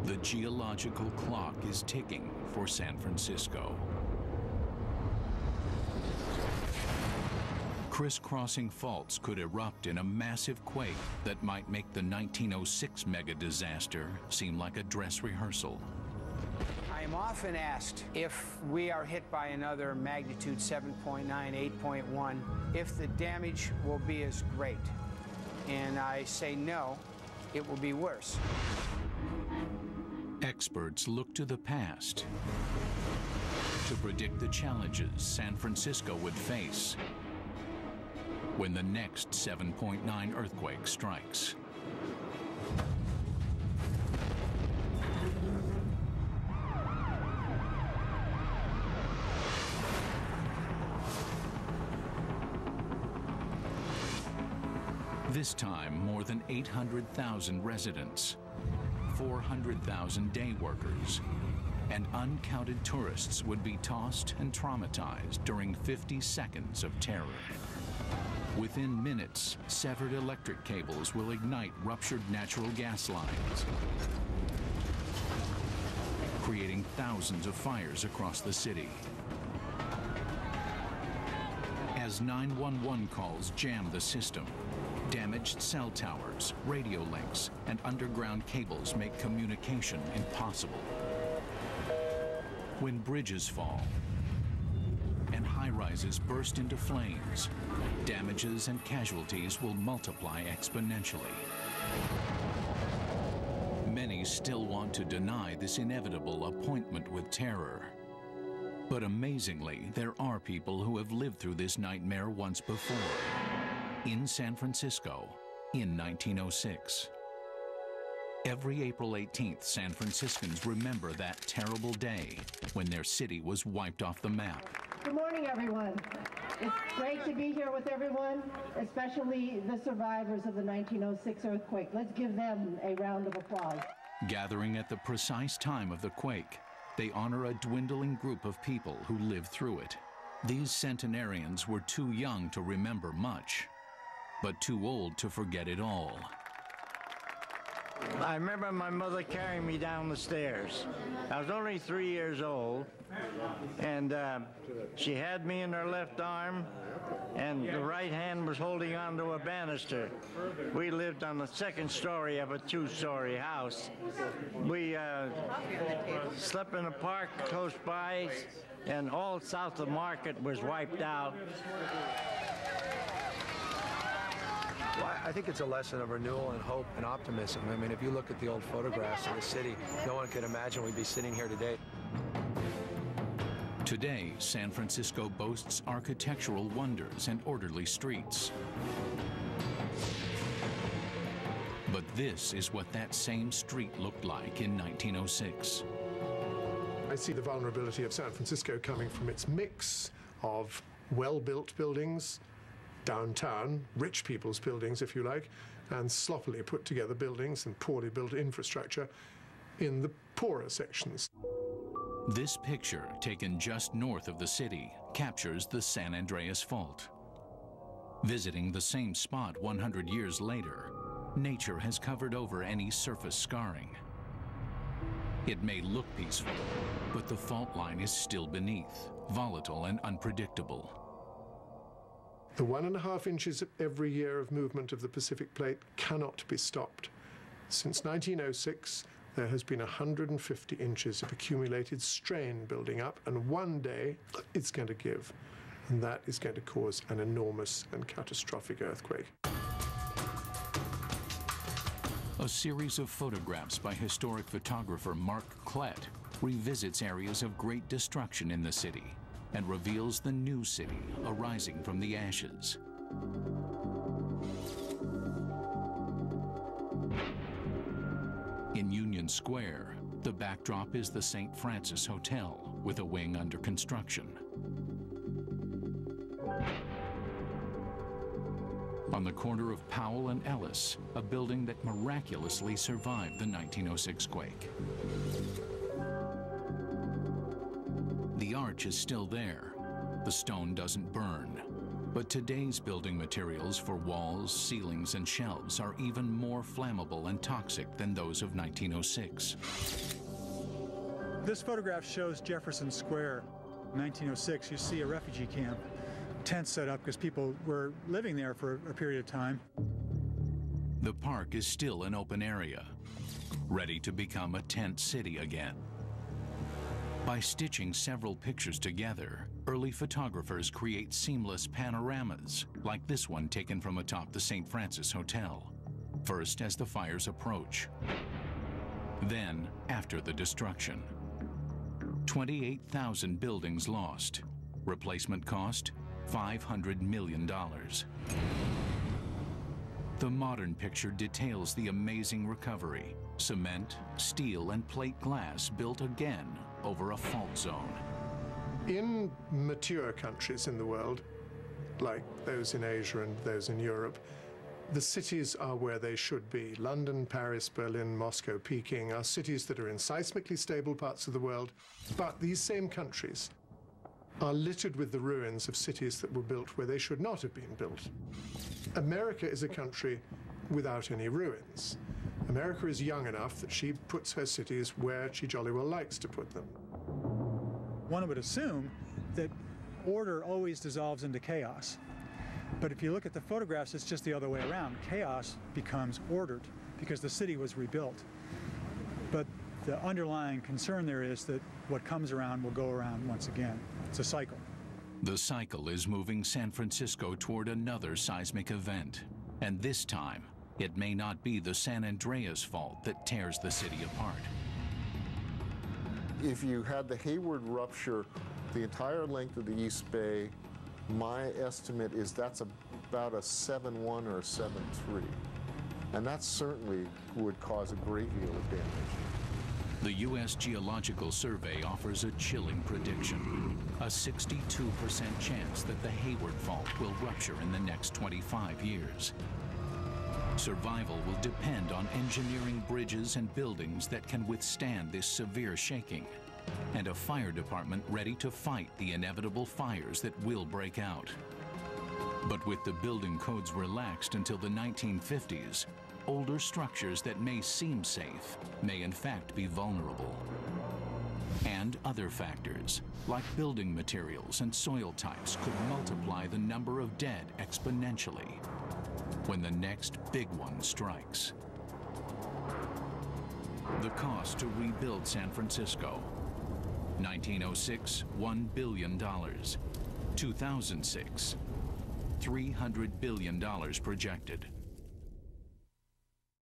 The geological clock is ticking for San Francisco. Crisscrossing faults could erupt in a massive quake that might make the 1906 mega disaster seem like a dress rehearsal. I am often asked if we are hit by another magnitude 7.9, 8.1, if the damage will be as great. And I say no, it will be worse. Experts look to the past to predict the challenges San Francisco would face when the next 7.9 earthquake strikes. This time, more than 800,000 residents, 400,000 day workers, and uncounted tourists would be tossed and traumatized during 50 seconds of terror. Within minutes, severed electric cables will ignite ruptured natural gas lines, creating thousands of fires across the city. As 911 calls jam the system, damaged cell towers, radio links, and underground cables make communication impossible. When bridges fall and high-rises burst into flames, damages and casualties will multiply exponentially. Many still want to deny this inevitable appointment with terror. But amazingly, there are people who have lived through this nightmare once before. In San Francisco, in 1906. Every April 18th, San Franciscans remember that terrible day when their city was wiped off the map. Good morning, everyone. It's great to be here with everyone, especially the survivors of the 1906 earthquake. Let's give them a round of applause. Gathering at the precise time of the quake, they honor a dwindling group of people who lived through it. These centenarians were too young to remember much, but too old to forget it all. I remember my mother carrying me down the stairs. I was only 3 years old, and she had me in her left arm, and the right hand was holding onto a banister. We lived on the second story of a two-story house. We slept in a park close by, and all south of Market was wiped out. Well, I think it's a lesson of renewal and hope and optimism. I mean, if you look at the old photographs of the city, no one could imagine we'd be sitting here today. Today, San Francisco boasts architectural wonders and orderly streets. But this is what that same street looked like in 1906. I see the vulnerability of San Francisco coming from its mix of well-built buildings, downtown, rich people's buildings, if you like, and sloppily put together buildings and poorly built infrastructure in the poorer sections. This picture, taken just north of the city, captures the San Andreas Fault. Visiting the same spot 100 years later, nature has covered over any surface scarring. It may look peaceful, but the fault line is still beneath, volatile and unpredictable. The 1.5 inches every year of movement of the Pacific Plate cannot be stopped. Since 1906, there has been 150 inches of accumulated strain building up, and one day it's going to give, and that is going to cause an enormous and catastrophic earthquake. A series of photographs by historic photographer Mark Klett revisits areas of great destruction in the city and reveals the new city arising from the ashes. In Union Square, the backdrop is the St. Francis Hotel with a wing under construction. On the corner of Powell and Ellis, a building that miraculously survived the 1906 quake. The arch is still there. The stone doesn't burn, But today's building materials for walls, ceilings, and shelves are even more flammable and toxic than those of 1906. This photograph shows Jefferson Square, 1906. You see a refugee camp, tents set up because people were living there for a period of time. The park is still an open area, ready to become a tent city again. By stitching several pictures together, early photographers create seamless panoramas, like this one taken from atop the St. Francis Hotel. First as the fires approach, then after the destruction. 28,000 buildings lost. Replacement cost, $500 million. The modern picture details the amazing recovery. Cement, steel, and plate glass built again over a fault zone. In mature countries in the world, like those in Asia and those in Europe, the cities are where they should be. London, Paris, Berlin, Moscow, Peking are cities that are in seismically stable parts of the world, but these same countries are littered with the ruins of cities that were built where they should not have been built. America is a country without any ruins. America is young enough that she puts her cities where she jolly well likes to put them. One would assume that order always dissolves into chaos. But if you look at the photographs, it's just the other way around. Chaos becomes ordered because the city was rebuilt. But the underlying concern there is that what comes around will go around once again. It's a cycle. The cycle is moving San Francisco toward another seismic event. And this time, it may not be the San Andreas fault that tears the city apart. If you had the Hayward rupture the entire length of the East Bay, my estimate is that's about a 7.1 or a 7.3. And that certainly would cause a great deal of damage. The U.S. Geological Survey offers a chilling prediction. A 62% chance that the Hayward fault will rupture in the next 25 years. Survival will depend on engineering bridges and buildings that can withstand this severe shaking, and a fire department ready to fight the inevitable fires that will break out. But with the building codes relaxed until the 1950s, older structures that may seem safe may in fact be vulnerable. And other factors, like building materials and soil types, could multiply the number of dead exponentially when the next big one strikes. The cost to rebuild San Francisco: 1906, $1 billion. 2006, $300 billion projected.